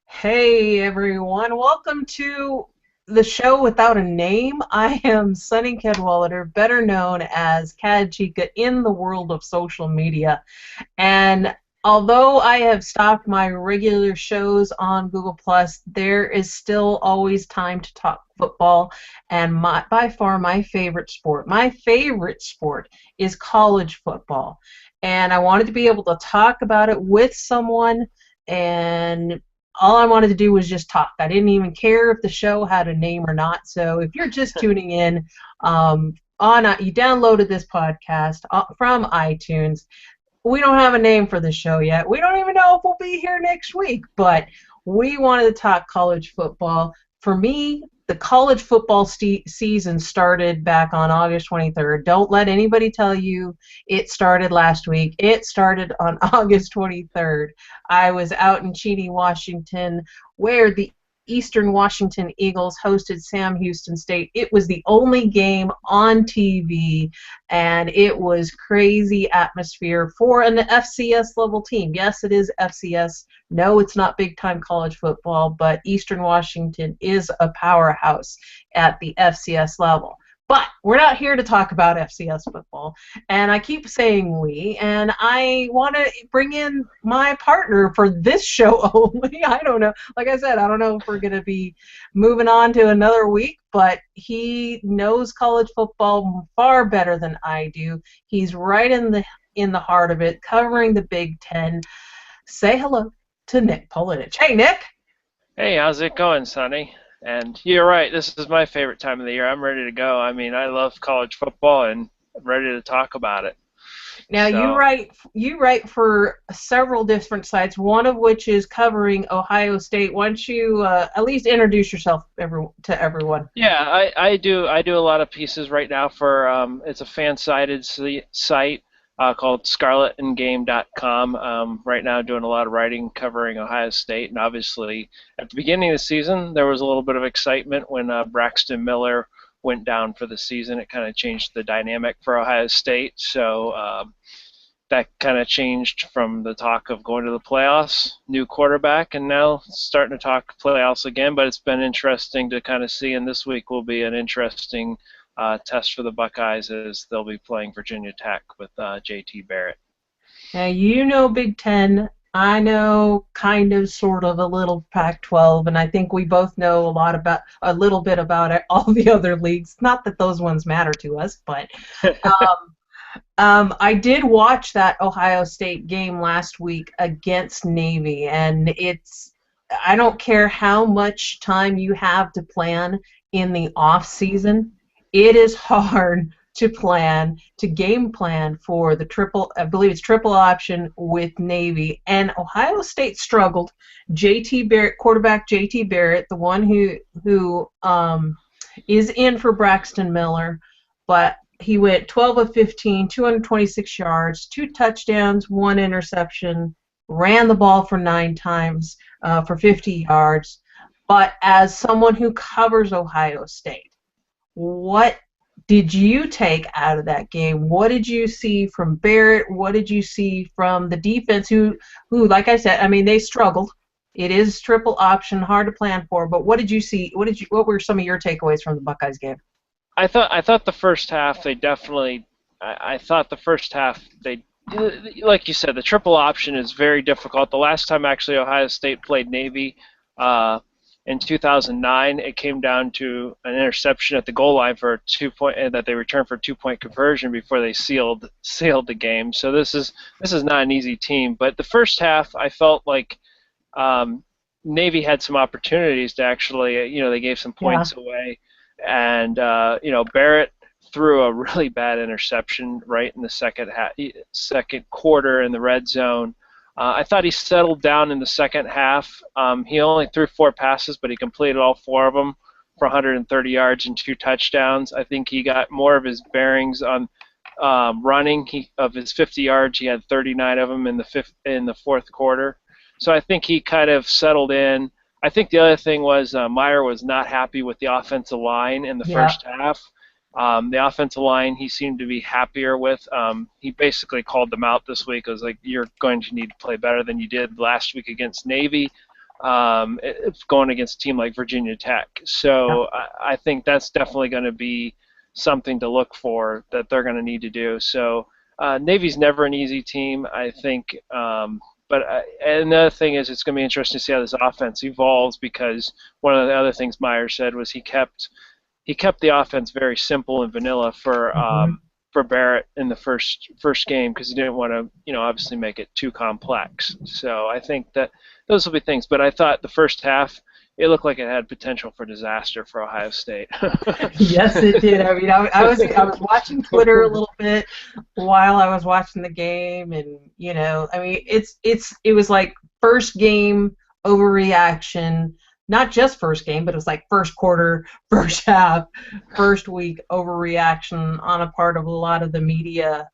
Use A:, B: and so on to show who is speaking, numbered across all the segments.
A: Hey everyone, welcome to the show without a name. I am Sunny Cadwallader, better known as Cad Chica in the world of social media. And although I have stopped my regular shows on Google Plus, there is still always time to talk football. And by far my favorite sport, is college football. And I wanted to be able to talk about it with someone, and all I wanted to do was just talk. I didn't even care if the show had a name or not. So if you're just tuning in, you downloaded this podcast from iTunes. We don't have a name for the show yet. We don't even know if we'll be here next week, but we wanted to talk college football. For me, the college football season started back on August 23rd. Don't let anybody tell you it started last week. It started on August 23rd. I was out in Cheney, Washington, where the Eastern Washington Eagles hosted Sam Houston State. It was the only game on TV, and it was crazy atmosphere for an FCS level team. Yes, it is FCS. No, it's not big-time college football, but Eastern Washington is a powerhouse at the FCS level. But we're not here to talk about FCS football, and I keep saying we, and I want to bring in my partner for this show only. I don't know. Like I said, I don't know if we're going to be moving on to another week, but he knows college football far better than I do. He's right in the heart of it, covering the Big Ten. Say hello to Nick Paulenich. Hey, Nick.
B: Hey, how's it going, Sonny? And you're right, this is my favorite time of the year. I'm ready to go. I mean, I love college football and I'm ready to talk about it.
A: Now
B: So,
A: you write for several different sites, one of which is covering Ohio State. Why don't you at least introduce yourself to everyone?
B: yeah, I do a lot of pieces right now for it's a fan-sided site called scarletandgame.com. Right now doing a lot of writing covering Ohio State, and obviously at the beginning of the season there was a little bit of excitement when Braxton Miller went down for the season. It kind of changed the dynamic for Ohio State. So that kind of changed from the talk of going to the playoffs, new quarterback, and now starting to talk playoffs again. But it's been interesting to kind of see, and this week will be an interesting test for the Buckeyes as they'll be playing Virginia Tech with JT Barrett.
A: Now you know Big Ten. I know kind of, sort of, a little Pac-12, and I think we both know a little bit about all the other leagues. Not that those ones matter to us, but I did watch that Ohio State game last week against Navy, and I don't care how much time you have to plan in the off season, it is hard to game plan for I believe it's triple option with Navy, and Ohio State struggled. JT Barrett, quarterback JT Barrett, the one who is in for Braxton Miller, but he went 12 of 15, 226 yards, 2 touchdowns, 1 interception, ran the ball for 9 times for 50 yards. But as someone who covers Ohio State, what did you take out of that game? What did you see from Barrett? What did you see from the defense who, like I said, I mean, they struggled. It is triple option, hard to plan for, but what did you see? What were some of your takeaways from the Buckeyes game?
B: I thought the first half they definitely. I thought the first half they, like you said, the triple option is very difficult. The last time actually Ohio State played Navy in 2009, it came down to an interception at the goal line for a 2-point, and that they returned for a 2-point conversion before they sealed the game. So this is not an easy team. But the first half, I felt like Navy had some opportunities to actually, they gave some
A: Yeah.
B: points away. And Barrett threw a really bad interception right in the second quarter in the red zone. I thought he settled down in the second half. He only threw 4 passes, but he completed all 4 of them for 130 yards and 2 touchdowns. I think he got more of his bearings on running. Of his 50 yards, he had 39 of them in the fourth quarter. So I think he kind of settled in. I think the other thing was Meyer was not happy with the offensive line in the
A: Yeah.
B: first half. The offensive line he seemed to be happier with. He basically called them out this week. It was like, you're going to need to play better than you did last week against Navy. going against a team like Virginia Tech. So I think that's definitely going to be something to look for that they're going to need to do. So Navy's never an easy team, I think. And the other thing is, it's going to be interesting to see how this offense evolves, because one of the other things Meyer said was he kept the offense very simple and vanilla for Barrett in the first game, because he didn't want to, obviously make it too complex. So I think that those will be things. But I thought the first half, it looked like it had potential for disaster for Ohio State.
A: Yes, it did. I mean, I was watching Twitter a little bit while I was watching the game, and I mean, it was like first game overreaction. Not just first game, but it was like first quarter, first half, first week overreaction on a part of a lot of the media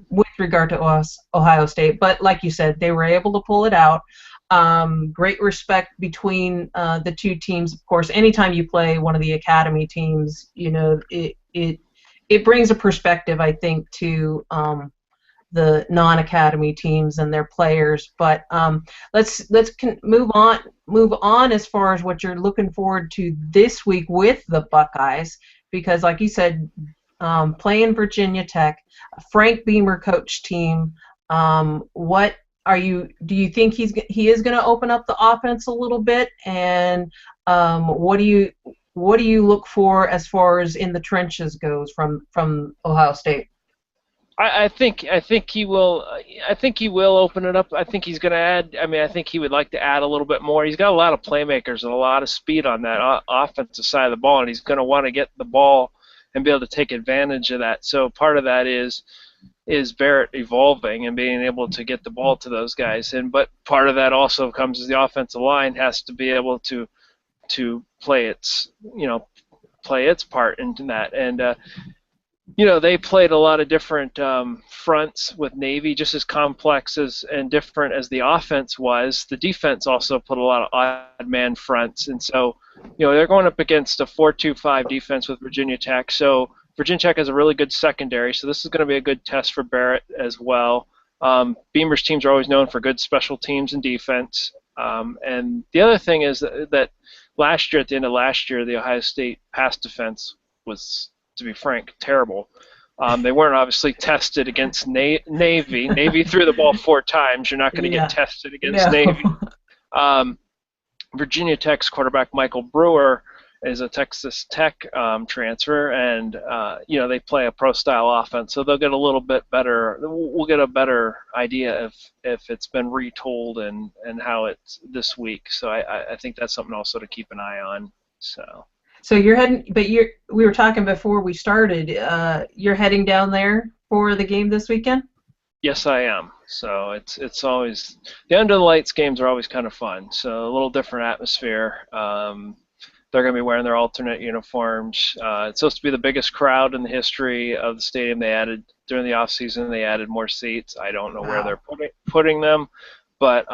A: with regard to Ohio State. But like you said, they were able to pull it out. Great respect between the two teams. Of course, anytime you play one of the academy teams, it brings a perspective, I think, to the non-academy teams and their players. But let's move on as far as what you're looking forward to this week with the Buckeyes, because like you said, playing Virginia Tech, Frank Beamer coach team. What do you think he is going to open up the offense a little bit, and what do you look for as far as in the trenches goes from Ohio State?
B: I think he will. I think he will open it up. I think he's going to add. I mean, I think he would like to add a little bit more. He's got a lot of playmakers and a lot of speed on that offensive side of the ball, and he's going to want to get the ball and be able to take advantage of that. So part of that is Barrett evolving and being able to get the ball to those guys. But part of that also comes as the offensive line has to be able to play its part into that. And they played a lot of different fronts with Navy, just as complex and different as the offense was. The defense also put a lot of odd man fronts, and so they're going up against a 4-2-5 defense with Virginia Tech. So Virginia Tech has a really good secondary, so this is going to be a good test for Barrett as well. Beamer's teams are always known for good special teams and defense. And the other thing is that last year, at the end of last year, the Ohio State pass defense was, to be frank, terrible. They weren't obviously tested against Navy. Navy threw the ball 4 times. You're not going to get tested against Navy. Virginia Tech's quarterback, Michael Brewer, is a Texas Tech transfer, and they play a pro-style offense, so they'll get a little bit better. We'll get a better idea if it's been retold and how it's this week. So I think that's something also to keep an eye on. So you're heading, but we were talking before we started. You're heading down there for the game this weekend? Yes, I am. So it's always, the Under the Lights games are always kind of fun. So a little different atmosphere. They're going to be wearing their alternate uniforms. It's supposed to be the biggest crowd in the history of the stadium. They added, during the off season, they added more seats. I don't know where they're putting them, but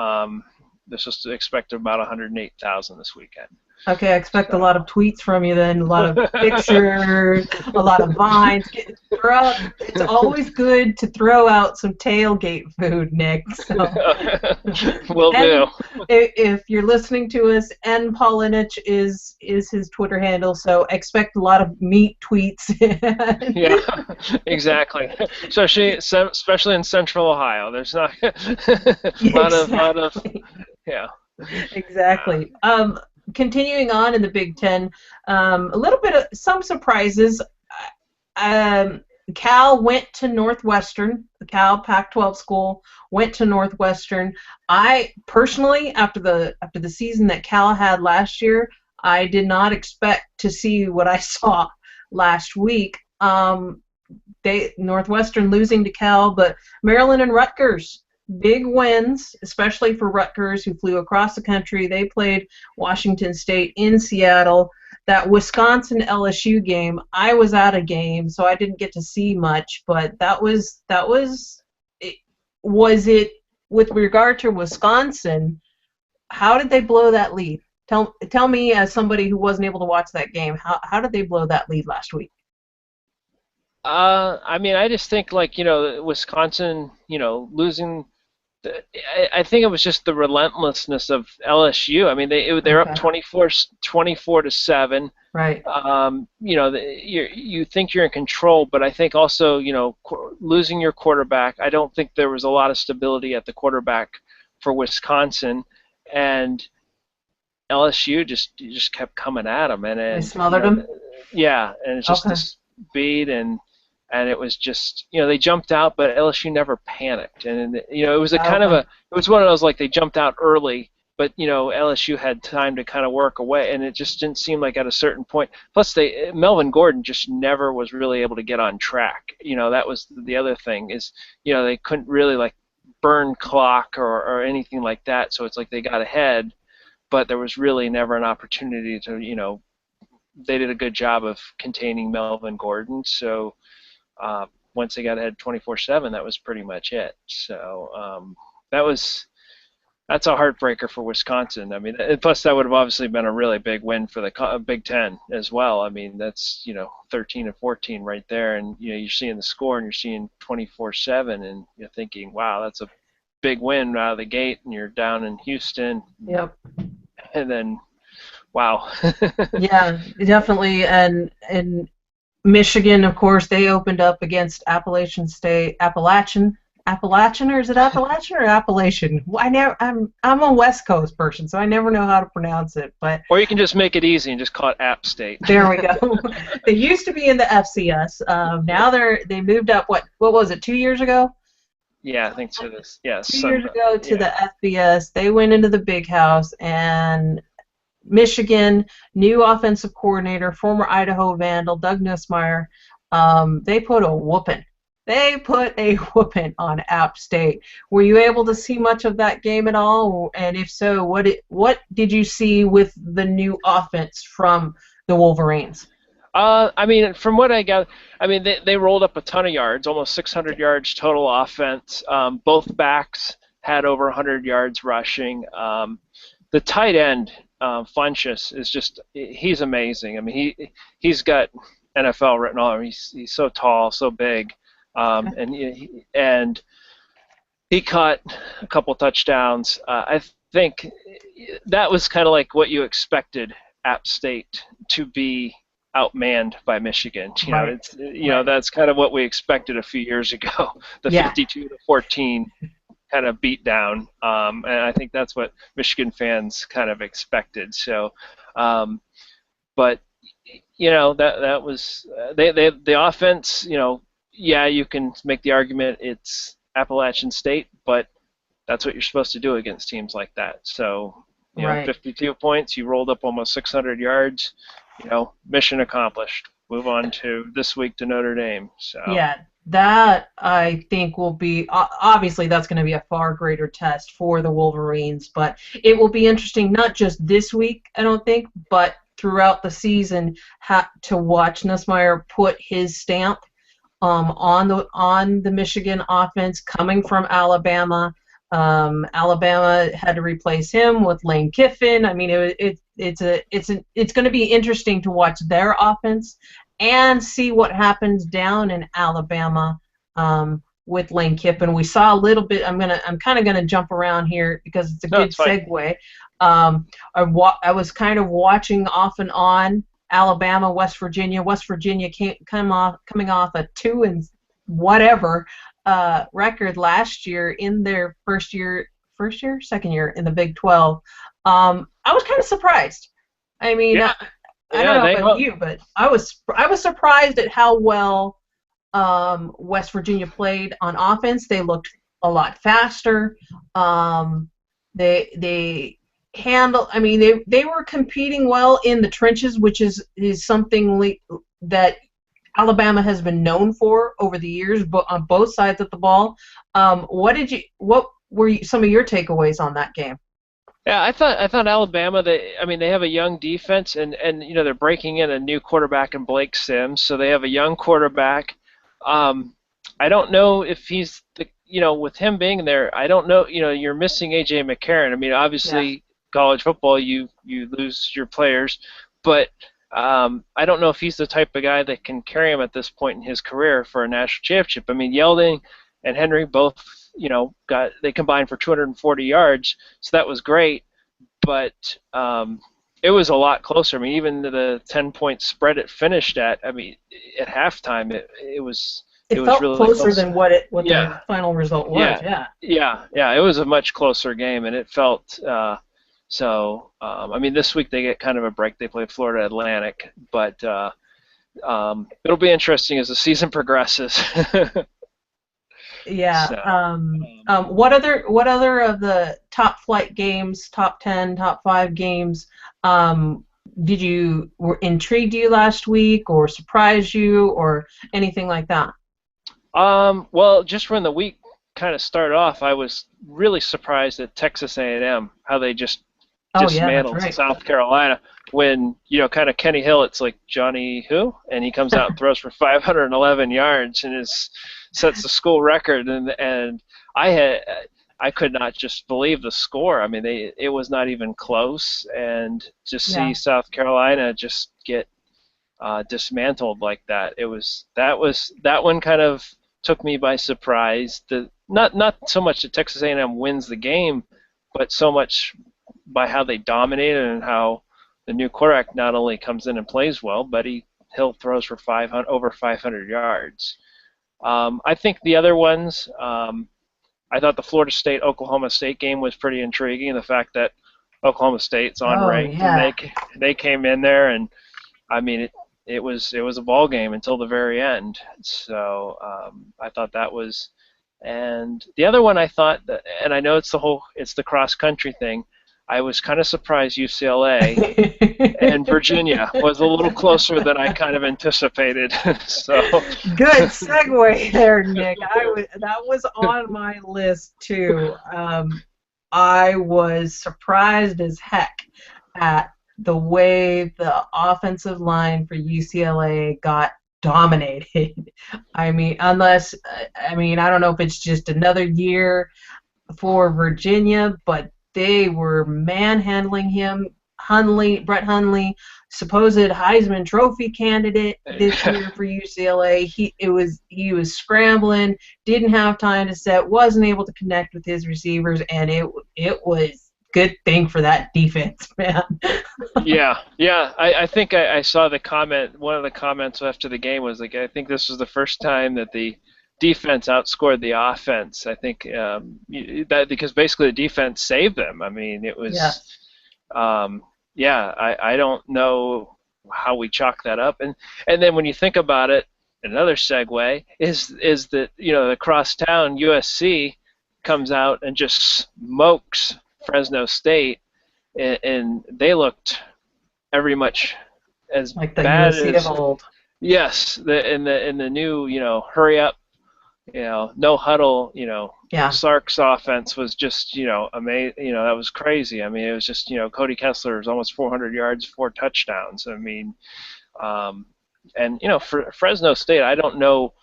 B: they're supposed to expect about 108,000 this weekend. Okay, I expect a lot of tweets from you then, a lot of pictures, a lot of vines. It's always good to throw out some tailgate food, Nick. So. Will do. If you're listening to us, N Paulenich is his Twitter handle, so expect a lot of meat tweets. Yeah, exactly. Especially in Central Ohio, there's not a lot of yeah. Exactly. Continuing on in the Big Ten, a little bit of some surprises. Cal went to Northwestern. The Cal Pac-12 school went to Northwestern. I personally, after the season that Cal had last year, I did not expect to see what I saw last week. Northwestern losing to Cal, but Maryland and Rutgers. Big wins, especially for Rutgers, who flew across the country. They played Washington State in Seattle. That Wisconsin-LSU game, I was at a game, so I didn't get to see much, but was it with regard to Wisconsin, how did they blow that lead? Tell me, as somebody who wasn't able to watch that game, how did they blow that lead last week? I mean, I just think, Wisconsin, losing I think it was just the relentlessness of LSU. I mean, they're up
A: Okay.
B: 24 to 7.
A: Right.
B: You think you're in control, but I think also, losing your quarterback. I don't think there was a lot of stability at the quarterback for Wisconsin, and LSU just kept coming at them,
A: They
B: and
A: smothered him.
B: yeah, and it's just
A: Okay.
B: the speed and it was just they jumped out, but LSU never panicked, and it was a kind of
A: Okay.
B: a it was one of those like they jumped out early, but LSU had time to kind of work away, and it just didn't seem like at a certain point. Plus, Melvin Gordon just never was really able to get on track. That was the other thing is they couldn't really like burn clock or anything like that, so it's like they got ahead, but there was really never an opportunity to they did a good job of containing Melvin Gordon. So once they got ahead 24/7, that was pretty much it. So that was that's a heartbreaker for Wisconsin. I mean, plus that would have obviously been a really big win for the Big Ten as well. I mean, that's 13 and 14 right there, and you're seeing the score and you're seeing 24/7, and you're thinking, wow, that's a big win out of the gate, and you're down in Houston,
A: Yep.
B: and then wow.
A: Yeah, definitely. And Michigan, of course, they opened up against Appalachian State, Appalachian, or is it Appalachian or Appalachian? I'm a West Coast person, so I never know how to pronounce it. But
B: Or you can just make it easy and just call it App State.
A: there we go. They used to be in the FCS. Now they moved up. What was it? 2 years ago?
B: Yeah, I think so. Yeah,
A: 2 years ago to
B: yeah.
A: the FBS. They went into the Big House, and Michigan, new offensive coordinator, former Idaho Vandal, Doug Nussmeier, they put a whooping. They put a whooping on App State. Were you able to see much of that game at all? And if so, what did you see with the new offense from the Wolverines?
B: I mean, from what I got, I mean, they rolled up a ton of yards, almost 600 yards total offense. Both backs had over 100 yards rushing. The tight end, Funchess, he's amazing. I mean, he's got NFL written all over him. He's so tall, so big, and he caught a couple touchdowns. I think that was kind of like what you expected App State to be outmanned by Michigan.
A: Right.
B: It's that's kind of what we expected a few years ago. The
A: Yeah.
B: 52-14 kind of beat down, and I think that's what Michigan fans kind of expected. So, but that was the offense. Yeah, you can make the argument it's Appalachian State, but that's what you're supposed to do against teams like that. So,
A: Right.
B: 52 points, you rolled up almost 600 yards. Mission accomplished. Move on to this week to Notre Dame. So.
A: Yeah, that I think will be obviously that's going to be a far greater test for the Wolverines, but it will be interesting not just this week, I don't think, but throughout the season to watch Nussmeier put his stamp on the Michigan offense coming from Alabama. Alabama had to replace him with Lane Kiffin. I mean, it's going to be interesting to watch their offense and see what happens down in Alabama with Lane Kiffin. We saw a little bit. I'm kind of gonna jump around here because it's a good segue. I was kind of watching off and on Alabama, West Virginia. West Virginia coming off a 2 and whatever record last year in their second year in the Big 12. I was kind of surprised. I mean,
B: Yeah.
A: I don't know about you, but I was surprised at how well West Virginia played on offense. They looked a lot faster. They handle. I mean, they were competing well in the trenches, which is something that Alabama has been known for over the years, but on both sides of the ball. What were some of your takeaways on that game?
B: Yeah, I thought Alabama. They have a young defense, and they're breaking in a new quarterback in Blake Sims, so they have a young quarterback. I don't know if he's with him being there. I don't know. You're missing AJ McCarron. I mean, obviously, college football, you lose your players, but I don't know if he's the type of guy that can carry him at this point in his career for a national championship. I mean, Yeldon and Henry both they combined for 240 yards, so that was great. But it was a lot closer. I mean, even the 10-point spread it finished at. I mean, at halftime, it was
A: felt
B: really
A: closer
B: close.
A: than what
B: Yeah,
A: the final result was.
B: yeah,
A: Yeah.
B: yeah. It was a much closer game, and it felt so. I mean, this week they get kind of a break. They play Florida Atlantic, but it'll be interesting as the season progresses.
A: Yeah.
B: So,
A: What other of the top flight games, top 10, top 5 games, were intrigued you last week or surprised you or anything like that?
B: well, just when the week kind of started off, I was really surprised at Texas A&M, how they just
A: Oh yeah, that's
B: dismantled
A: right.
B: South Carolina. When kind of Kenny Hill, it's like Johnny who, and he comes out and throws for 511 yards and sets the school record. And I could not just believe the score. I mean, it was not even close, and just see
A: Yeah.
B: South Carolina just get dismantled like that. That one kind of took me by surprise. Not so much that Texas A&M wins the game, but so much by how they dominated and how the new quarterback not only comes in and plays well, but Hill throws for over 500 yards. I think the other ones, I thought the Florida State Oklahoma State game was pretty intriguing. The fact that Oklahoma State's
A: Oh
B: unranked and
A: yeah.
B: they came in there, and I mean it was a ball game until the very end. So I thought that was, and the other one I thought that, and I know it's the cross country thing. I was kind of surprised UCLA and Virginia was a little closer than I kind of anticipated. So
A: Good segue there, Nick. That was on my list too. I was surprised as heck at the way the offensive line for UCLA got dominated. I mean, I don't know if it's just another year for Virginia, but they were manhandling him. Brett Hundley, supposed Heisman Trophy candidate this year for UCLA. He was scrambling, didn't have time to set, wasn't able to connect with his receivers, and it was good thing for that defense, man.
B: yeah. I think I saw the comment. One of the comments after the game was like, I think this was the first time that the defense outscored the offense. I think that because basically the defense saved them. I mean, it was.
A: Yeah.
B: I don't know how we chalk that up, and then when you think about it, another segue is that the crosstown USC comes out and just smokes Fresno State, and they looked every much as
A: Like the
B: bad
A: USC
B: as
A: of old.
B: yes, in the new hurry up, no huddle,
A: Yeah.
B: Sark's offense was just, amazing. That was crazy. I mean, it was just, Cody Kessler was almost 400 yards, 4 touchdowns. I mean, and for Fresno State, I don't know.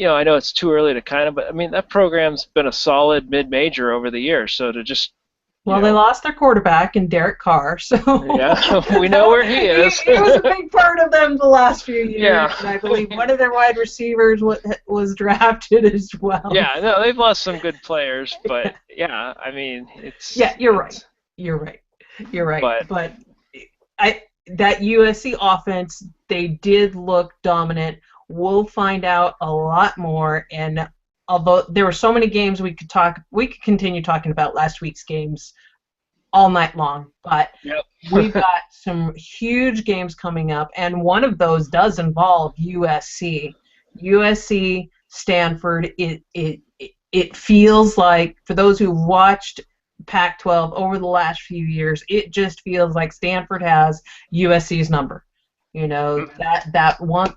B: I know it's too early to but I mean that program's been a solid mid-major over the years. So to just
A: They lost their quarterback in Derek Carr, so
B: yeah, we know where he is.
A: He was a big part of them the last few years,
B: yeah.
A: And I believe one of their wide receivers was drafted as well.
B: Yeah, no, they've lost some good players, but yeah, I mean it's.
A: Yeah, you're right. You're right. But that USC offense, they did look dominant. We'll find out a lot more, and although there were so many games we could continue talking about last week's games all night long, but
B: yep.
A: We've got some huge games coming up, and one of those does involve USC. USC, Stanford, it feels like, for those who've watched Pac-12 over the last few years, it just feels like Stanford has USC's number. That one.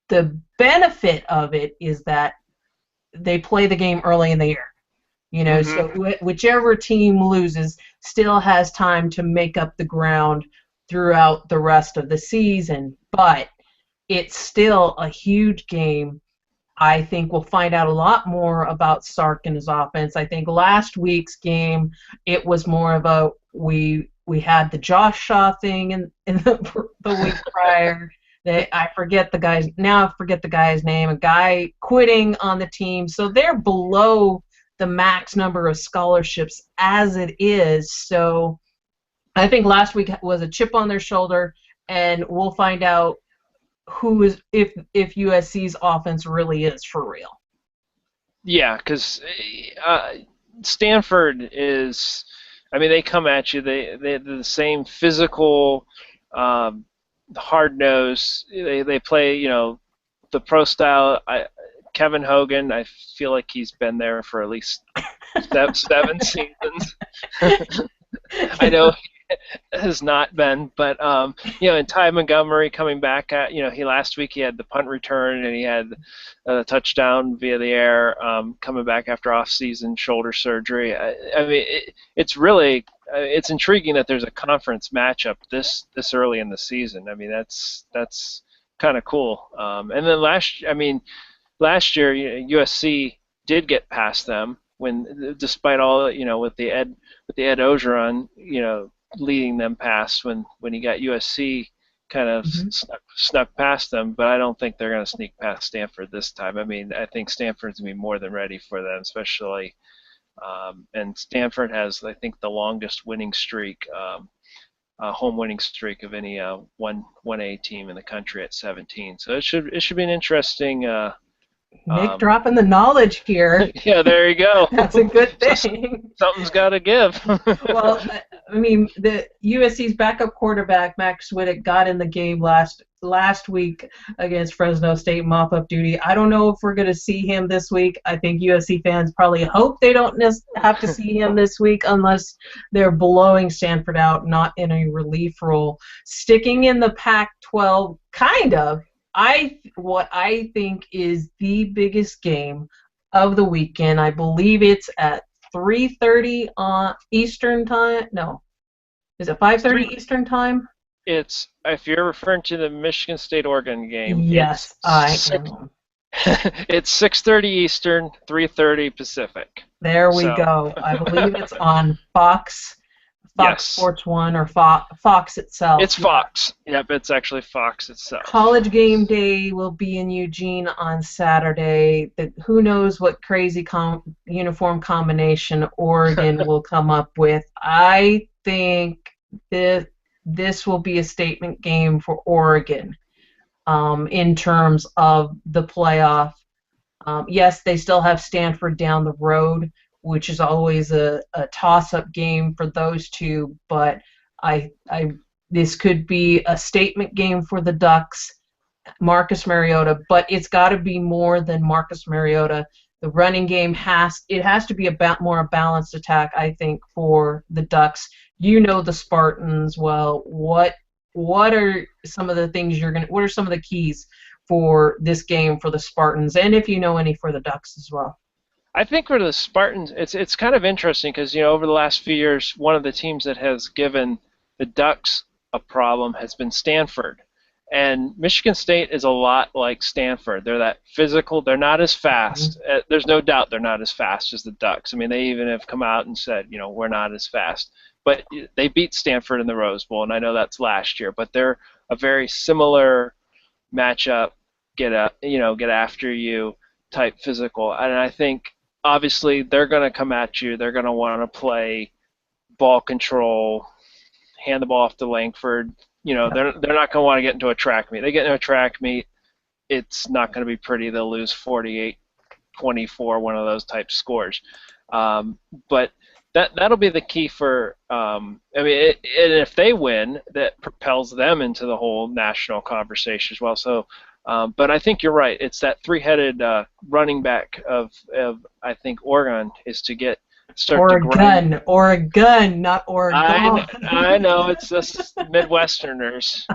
A: The benefit of it is that they play the game early in the year. So whichever team loses still has time to make up the ground throughout the rest of the season. But it's still a huge game. I think we'll find out a lot more about Sark and his offense. I think last week's game, it was more of we had the Josh Shaw thing in the week prior. I forget the guy's name. A guy quitting on the team, so they're below the max number of scholarships as it is. So I think last week was a chip on their shoulder, and we'll find out who is if USC's offense really is for real.
B: Yeah, because Stanford is, I mean, they come at you. They're the same physical, hard nose. They play, the pro style. Kevin Hogan, I feel like he's been there for at least seven seasons. I know has not been, but and Ty Montgomery coming back at, he last week he had the punt return and he had a touchdown via the air, coming back after off-season shoulder surgery. I mean, it's really it's intriguing that there's a conference matchup this early in the season. I mean, that's kind of cool. And then last year, USC did get past them when, despite all, with the Ed Ogeron, leading them past when he got USC kind of snuck past them, but I don't think they're going to sneak past Stanford this time. I mean, I think Stanford's going to be more than ready for them, especially, and Stanford has, I think, the longest winning streak, home winning streak of any 1A team in the country at 17. So it should be an interesting.
A: Nick dropping the knowledge here.
B: Yeah, there you go.
A: That's a good thing.
B: Something's got to give.
A: Well, I mean, the USC's backup quarterback, Max Swiddick, got in the game last week against Fresno State mop-up duty. I don't know if we're going to see him this week. I think USC fans probably hope they don't have to see him this week unless they're blowing Stanford out, not in a relief role. Sticking in the Pac-12, kind of. What I think is the biggest game of the weekend. I believe it's at 3:30 on Eastern time. No, is it 5:30 Eastern time?
B: It's, if you're referring to the Michigan State-Oregon game.
A: Yes, I am.
B: It's 6:30 Eastern, 3:30 Pacific.
A: There we go. I believe it's on Fox Sports 1 or Fox itself.
B: It's Fox. Yep, it's actually Fox itself.
A: College game day will be in Eugene on Saturday. Who knows what crazy uniform combination Oregon will come up with. I think this will be a statement game for Oregon in terms of the playoff. Yes, they still have Stanford down the road, which is always a toss-up game for those two, but this could be a statement game for the Ducks, Marcus Mariota, but it's got to be more than Marcus Mariota. The running game has to be more a balanced attack, I think, for the Ducks. You know the Spartans well. What are some of the things what are some of the keys for this game for the Spartans, and if you know any for the Ducks as well?
B: I think for the Spartans, it's kind of interesting because, over the last few years, one of the teams that has given the Ducks a problem has been Stanford. And Michigan State is a lot like Stanford. They're that physical. They're not as fast. There's no doubt they're not as fast as the Ducks. I mean, they even have come out and said, we're not as fast. But they beat Stanford in the Rose Bowl, and I know that's last year. But they're a very similar matchup, get after you type physical. And I think, obviously, they're going to come at you. They're going to want to play ball control, hand the ball off to Langford. They're not going to want to get into a track meet. They get into a track meet, it's not going to be pretty. They'll lose 48-24, one of those type scores. But that'll be the key for. And if they win, that propels them into the whole national conversation as well. So. But I think you're right. It's that three-headed running back of I think Oregon is to start to grind.
A: Oregon, not Oregon.
B: I know, it's just Midwesterners.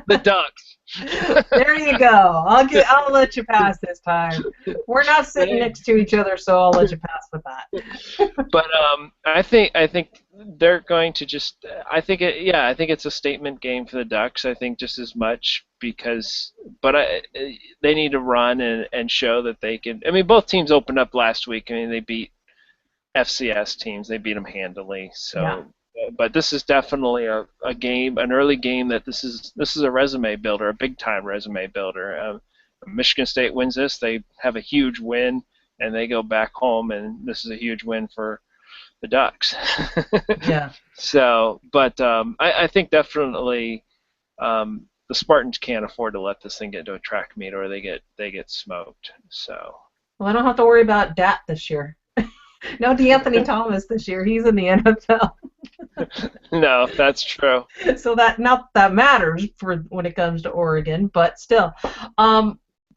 B: The Ducks.
A: There you go. I'll let you pass this time. We're not sitting next to each other, so I'll let you pass with that.
B: But I think they're going to just. I think it's a statement game for the Ducks. I think just as much they need to run and show that they can. I mean, both teams opened up last week. I mean, they beat FCS teams. They beat them handily. So. Yeah. But this is definitely a game, an early game that this is a resume builder, a big time resume builder. Michigan State wins this, they have a huge win, and they go back home, and this is a huge win for the Ducks.
A: Yeah.
B: So, but I think definitely the Spartans can't afford to let this thing get to a track meet, or they get smoked. So.
A: Well, I don't have to worry about Dat this year. No DeAnthony Thomas this year. He's in the NFL.
B: No, that's true.
A: So that not that matters for when it comes to Oregon, but still.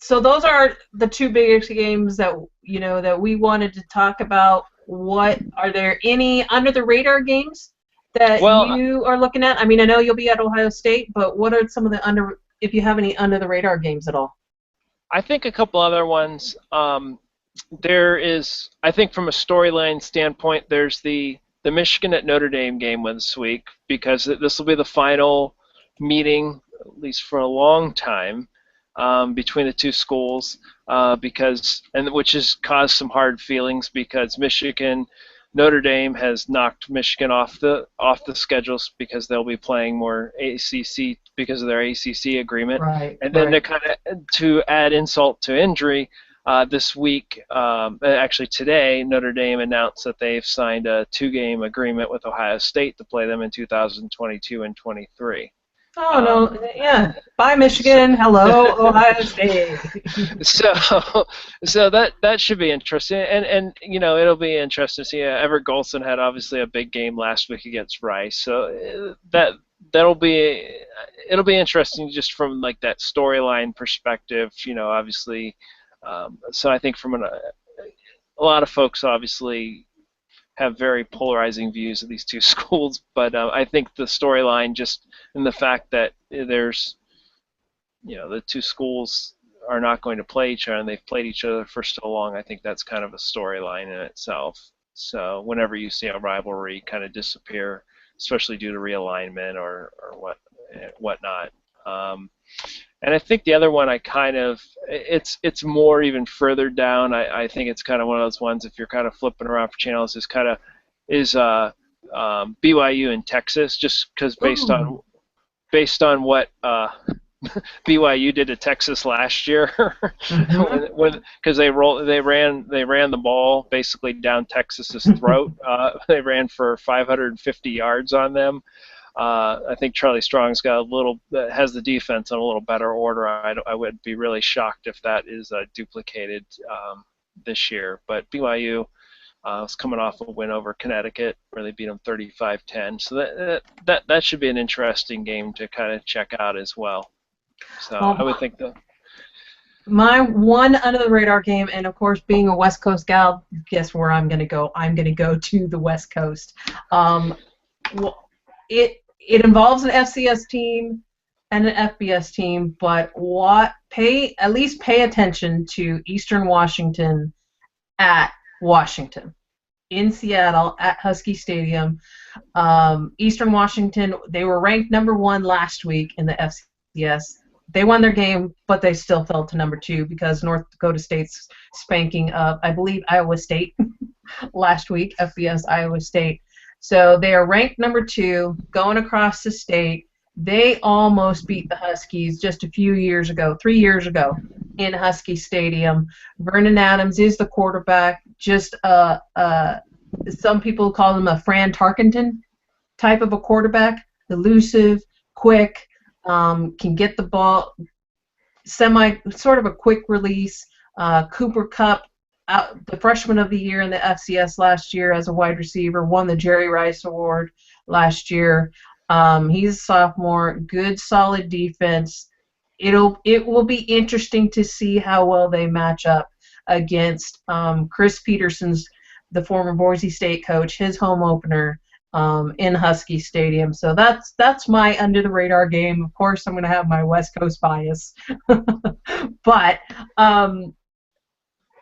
A: So those are the two biggest games that that we wanted to talk about. What are there any under the radar games that you are looking at? I mean, I know you'll be at Ohio State, but what are some of the if you have any under the radar games at all?
B: I think a couple other ones. There is, I think from a storyline standpoint, there's the Michigan at Notre Dame game this week, because this will be the final meeting, at least for a long time, between the two schools, which has caused some hard feelings, because Notre Dame has knocked Michigan off the schedules because they'll be playing more ACC because of their ACC agreement.
A: Right.
B: And then to add insult to injury, this week, actually today, Notre Dame announced that they've signed a 2-game agreement with Ohio State to play them in 2022 and 23.
A: Oh, no, yeah. Bye, Michigan. Hello, Ohio State.
B: So that should be interesting, and it'll be interesting to see. Everett Golson had obviously a big game last week against Rice, so it'll be interesting just from like that storyline perspective. Obviously, so I think from a lot of folks obviously have very polarizing views of these two schools, but I think the storyline just in the fact that there's, the two schools are not going to play each other and they've played each other for so long, I think that's kind of a storyline in itself. So whenever you see a rivalry kind of disappear, especially due to realignment or whatnot. And I think the other one it's more even further down. I think it's kind of one of those ones, if you're kind of flipping around for channels, is BYU in Texas, just because based on what BYU did to Texas last year, because they ran the ball basically down Texas's throat. They ran for 550 yards on them. I think Charlie Strong's has the defense on a little better order. I would be really shocked if that is duplicated this year. But BYU was coming off a win over Connecticut, where they beat them 35-10. So that should be an interesting game to kind of check out as well. So I would think
A: my one under the radar game, and of course being a West Coast gal, guess where I'm going to go? I'm going to go to the West Coast. It involves an FCS team and an FBS team, but at least pay attention to Eastern Washington at Washington in Seattle at Husky Stadium. Eastern Washington, they were ranked number 1 last week in the FCS. They won their game, but they still fell to number 2 because North Dakota State's spanking up, I believe, Iowa State last week, FBS Iowa State. So they are ranked number 2, going across the state. They almost beat the Huskies just 3 years ago, in Husky Stadium. Vernon Adams is the quarterback. Just some people call him a Fran Tarkenton type of a quarterback. Elusive, quick, can get the ball, sort of a quick release. Cooper Kupp, the freshman of the year in the FCS last year as a wide receiver, won the Jerry Rice Award last year. He's a sophomore. Good, solid defense. It will be interesting to see how well they match up against Chris Peterson's, the former Boise State coach, his home opener in Husky Stadium. So that's my under the radar game. Of course, I'm going to have my West Coast bias, but.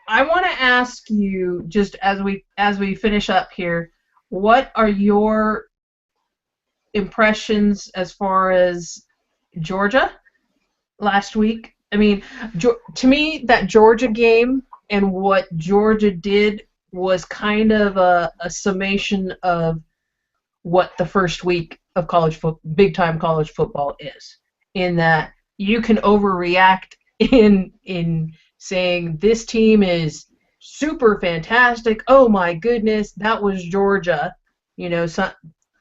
A: I want to ask you, just as we finish up here, what are your impressions as far as Georgia last week? I mean, to me, that Georgia game and what Georgia did was kind of a summation of what the first week of big-time college football is, in that you can overreact in saying this team is super fantastic. Oh my goodness, that was Georgia. You know,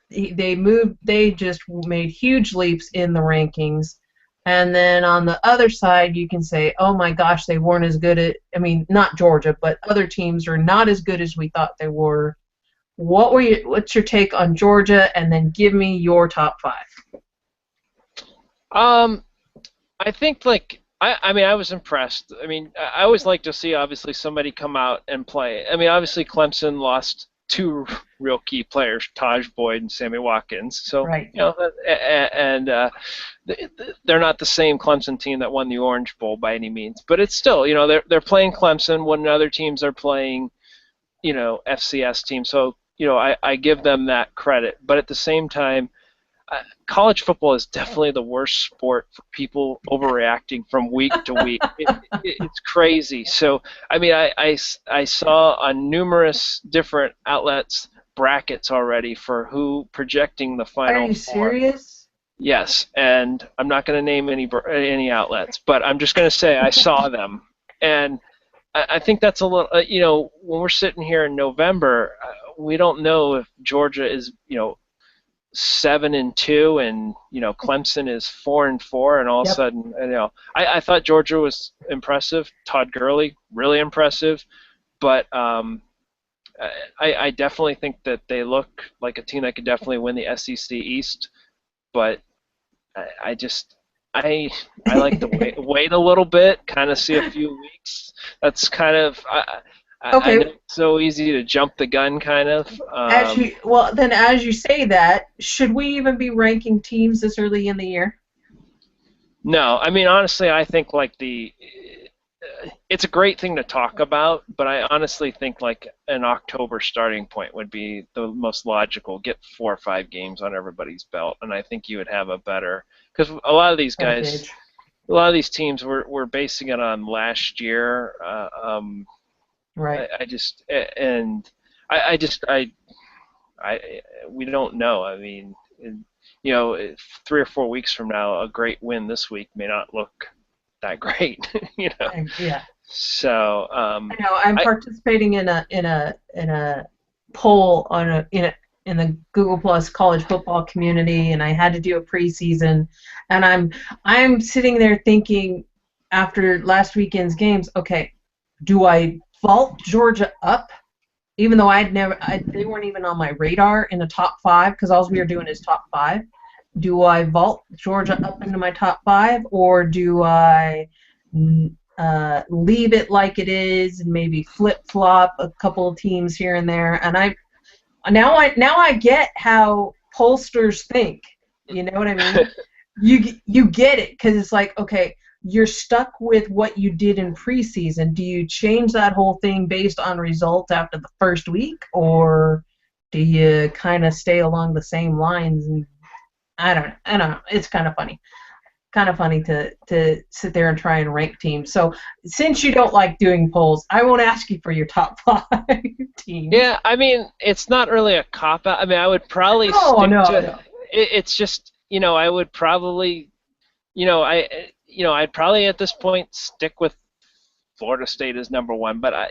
A: they just made huge leaps in the rankings. And then on the other side, you can say, oh my gosh, they weren't as good at, I mean, not Georgia, but other teams are not as good as we thought they were. What's your take on Georgia? And then give me your top five.
B: I think I mean I was impressed. I mean I always like to see obviously somebody come out and play. I mean obviously Clemson lost two real key players, Taj Boyd and Sammy Watkins. So
A: right.
B: you know, and they're not the same Clemson team that won the Orange Bowl by any means. But it's still, you know, they're playing Clemson when other teams are playing, you know, FCS teams. So you know I give them that credit. But at the same time, college football is definitely the worst sport for people overreacting from week to week. It's crazy. So, I mean, I saw on numerous different outlets brackets already for who projecting the Final Four.
A: Are you serious?
B: Yes, and I'm not going to name any outlets, but I'm just going to say I saw them. And I think that's a little, you know, when we're sitting here in November, we don't know if Georgia is, you know, 7-2, and you know Clemson is 4-4, and all of a sudden, you know, I thought Georgia was impressive. Todd Gurley, really impressive, but I definitely think that they look like a team that could definitely win the SEC East. But I like to wait a little bit, kind of see a few weeks. That's kind of
A: Okay.
B: I know it's so easy to jump the gun, kind of.
A: As you say that, should we even be ranking teams this early in the year?
B: No, I mean honestly, I think like it's a great thing to talk about, but I honestly think like an October starting point would be the most logical. Get 4 or 5 games on everybody's belt, and I think you would have a better, because a lot of these guys, a lot of these teams were basing it on last year.
A: Right.
B: We don't know. I mean, you know, 3 or 4 weeks from now, a great win this week may not look that great. You know.
A: Yeah.
B: So.
A: I know I'm participating in a poll in the Google Plus college football community, and I had to do a preseason, and I'm sitting there thinking after last weekend's games, okay, do I vault Georgia up, even though they weren't even on my radar in the top 5, because all we were doing is top 5. Do I vault Georgia up into my top 5, or do I leave it like it is and maybe flip-flop a couple of teams here and there? And now I get how pollsters think. You know what I mean? You get it, because it's like, okay, you're stuck with what you did in preseason. Do you change that whole thing based on results after the first week, or do you kind of stay along the same lines? And I don't know. It's kind of funny. Kind of funny to sit there and try and rank teams. So since you don't like doing polls, I won't ask you for your top 5 teams.
B: Yeah, I mean, it's not really a cop-out. I mean, I would probably
A: No.
B: It's just, you know, I would probably, you know, I'd probably at this point stick with Florida State as number 1, but I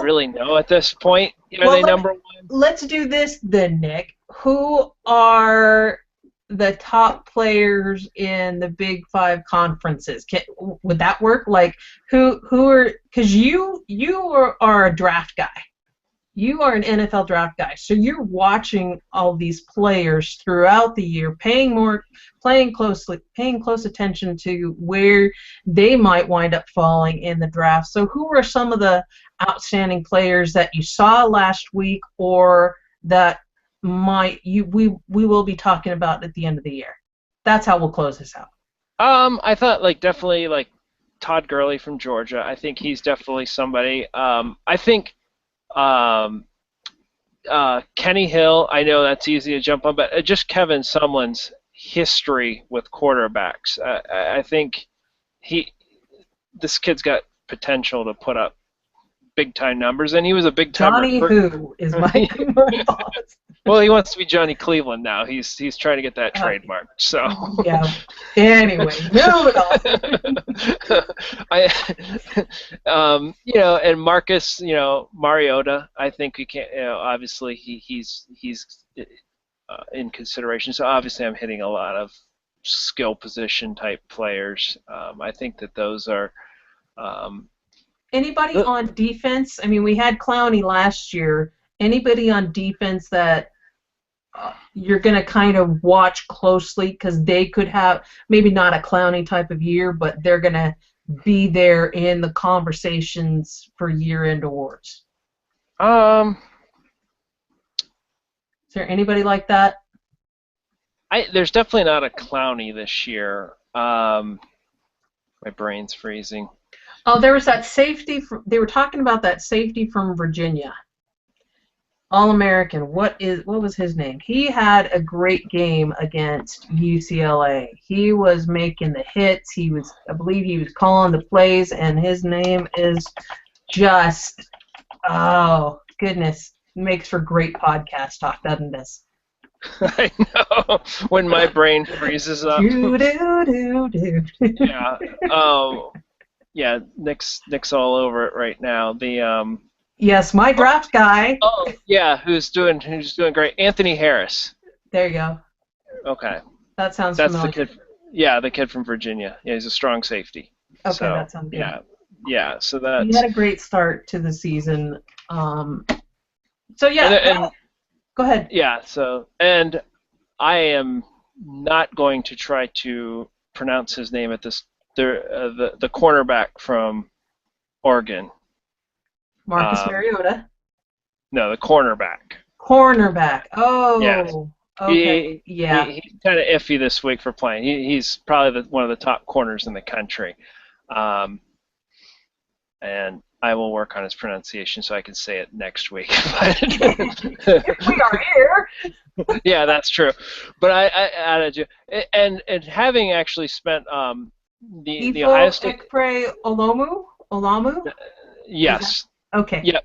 B: really know at this point? Are they number 1?
A: Let's do this then, Nick. Who are the top players in the Big 5 conferences? Would that work? Like, who are? Because you are a draft guy. You are an NFL draft guy, so you're watching all these players throughout the year, paying close attention to where they might wind up falling in the draft. So who are some of the outstanding players that you saw last week, or that we will be talking about at the end of the year? That's how we'll close this out.
B: I thought definitely Todd Gurley from Georgia. I think he's definitely somebody. I think Kenny Hill, I know that's easy to jump on, but just Kevin Sumlin's history with quarterbacks. I think this kid's got potential to put up big time numbers, and he was a big time
A: Johnny Who is my thoughts.
B: Well, he wants to be Johnny Cleveland now. He's trying to get that trademark. So
A: yeah. Anyway, moving on.
B: And Marcus, Mariota. I think we can't. Obviously he's in consideration. So obviously I'm hitting a lot of skill position type players. I think that those are.
A: Anybody on defense? I mean, we had Clowney last year. Anybody on defense that you're going to kind of watch closely because they could have maybe not a Clowney type of year, but they're going to be there in the conversations for year-end awards? Is there anybody like that?
B: There's definitely not a Clowney this year. My brain's freezing.
A: Oh, there was that safety. They were talking about that safety from Virginia. All-American. What was his name? He had a great game against UCLA. He was making the hits. I believe he was calling the plays, and his name is just, oh, goodness. Makes for great podcast talk, doesn't this?
B: I know. When my brain freezes up. Yeah. Yeah, Nick's all over it right now.
A: Yes, my draft guy.
B: Oh, yeah, who's doing great? Anthony Harris.
A: There you go.
B: Okay.
A: That sounds familiar.
B: That's the kid. Yeah, the kid from Virginia. Yeah, he's a strong safety.
A: Okay, that sounds good.
B: Yeah. So that.
A: He had a great start to the season. So yeah. Go ahead.
B: Yeah. So and I am not going to try to pronounce his name at this. The cornerback from Oregon.
A: Marcus Mariota.
B: No, the cornerback.
A: Cornerback. Oh.
B: Yeah.
A: Okay. Yeah.
B: He's kind of iffy this week for playing. He's probably one of the top corners in the country. And I will work on his pronunciation so I can say it next week.
A: If we are here.
B: Yeah, that's true. But I added you, and having actually spent the Ohio State.
A: Olamu?
B: Yes.
A: Okay.
B: Yep.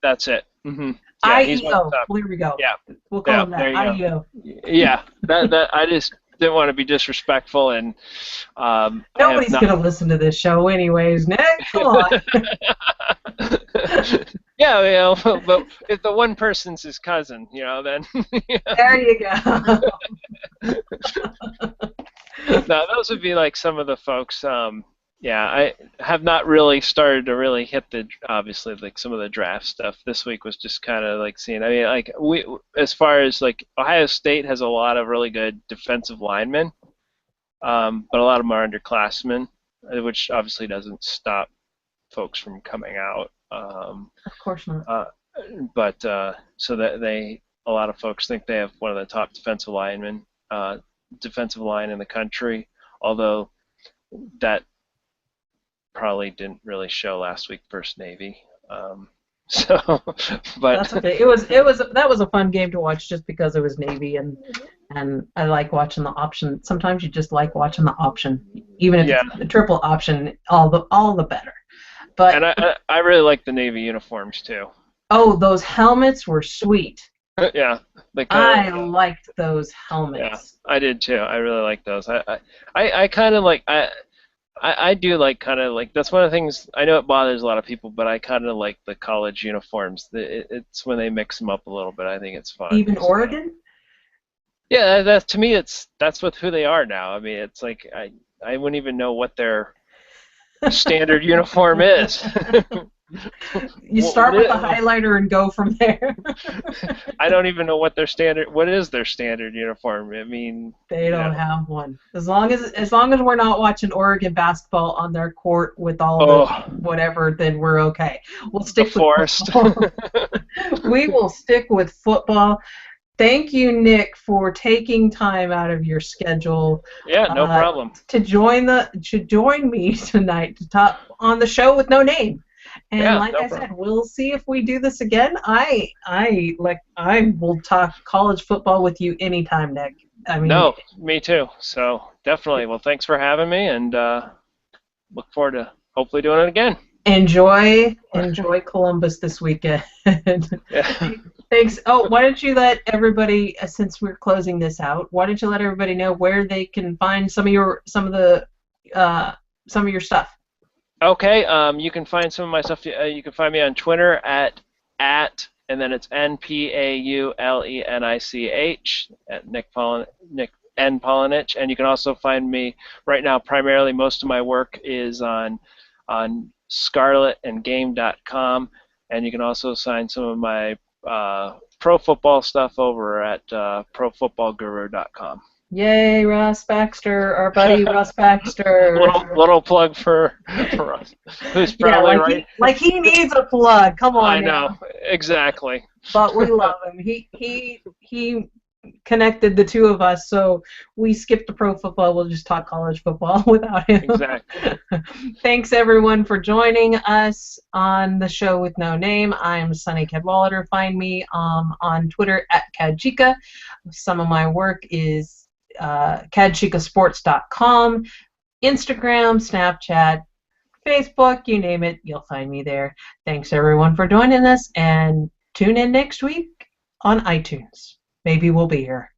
B: That's it. Mm-hmm.
A: Yeah, IEO. There we go.
B: Yeah.
A: We'll call him that. IEO.
B: Yeah. That I just didn't want to be disrespectful, and
A: nobody's gonna listen to this show anyways. Nick, come on.
B: Yeah, but if the one person's his cousin, then.
A: There you go.
B: No, those would be like some of the folks. I have not really started to really hit obviously like some of the draft stuff. This week was just kind of like seeing. I mean, like as far as like Ohio State has a lot of really good defensive linemen, but a lot of them are underclassmen, which obviously doesn't stop folks from coming out.
A: Of course not.
B: But so that a lot of folks think they have one of the top defensive line in the country, although that probably didn't really show last week versus Navy. But
A: that's okay. That was a fun game to watch just because it was Navy and I like watching the option. Sometimes you just like watching the option, even if it's the triple option, all the better. But
B: and I really like the Navy uniforms too.
A: Oh, those helmets were sweet.
B: Yeah.
A: I liked those helmets.
B: Yeah, I did too. I really like those. I kind of like I do like kind of like that's one of the things I know it bothers a lot of people, but I kind of like the college uniforms. It's when they mix them up a little bit. I think it's fun.
A: Even Oregon?
B: Yeah, to me that's who they are now. I mean, it's like I wouldn't even know what their standard uniform is.
A: You start with a highlighter and go from there.
B: I don't even know what is their standard uniform. I mean,
A: they don't have one. As long as we're not watching Oregon basketball on their court with all the whatever, then we're okay. We'll stick with football. We will stick with football. Thank you, Nick, for taking time out of your schedule.
B: Yeah, no problem.
A: To join me tonight to talk on the show with no name. And I said, we'll see if we do this again. I will talk college football with you anytime, Nick. I mean,
B: no, me too. So definitely. Well, thanks for having me, and look forward to hopefully doing it again.
A: Enjoy Columbus this weekend.
B: Yeah.
A: Thanks. Oh, why don't you let everybody, since we're closing this out, why don't you let everybody know where they can find some of your stuff?
B: Okay, you can find some of my stuff. You can find me on Twitter at and then it's NPAULENICH at Nick N Paulenich, and you can also find me right now. Primarily, most of my work is on ScarletAndGame.com, and you can also find some of my pro football stuff over at ProFootballGuru.com.
A: Yay, Ross Baxter, our buddy Ross Baxter.
B: Little plug for us, who's
A: Yeah,
B: probably right.
A: like he needs a plug. Come
B: I
A: on
B: know
A: now.
B: exactly.
A: But we love him. He connected the two of us, so we skipped the pro football. We'll just talk college football without him.
B: Exactly.
A: Thanks everyone for joining us on the show with no name. I'm Sunny Cadwallader. Find me on Twitter at Cadchica. Some of my work is cadchicasports.com, Instagram, Snapchat, Facebook, you name it, you'll find me there. Thanks everyone for joining us, and tune in next week on iTunes. Maybe we'll be here.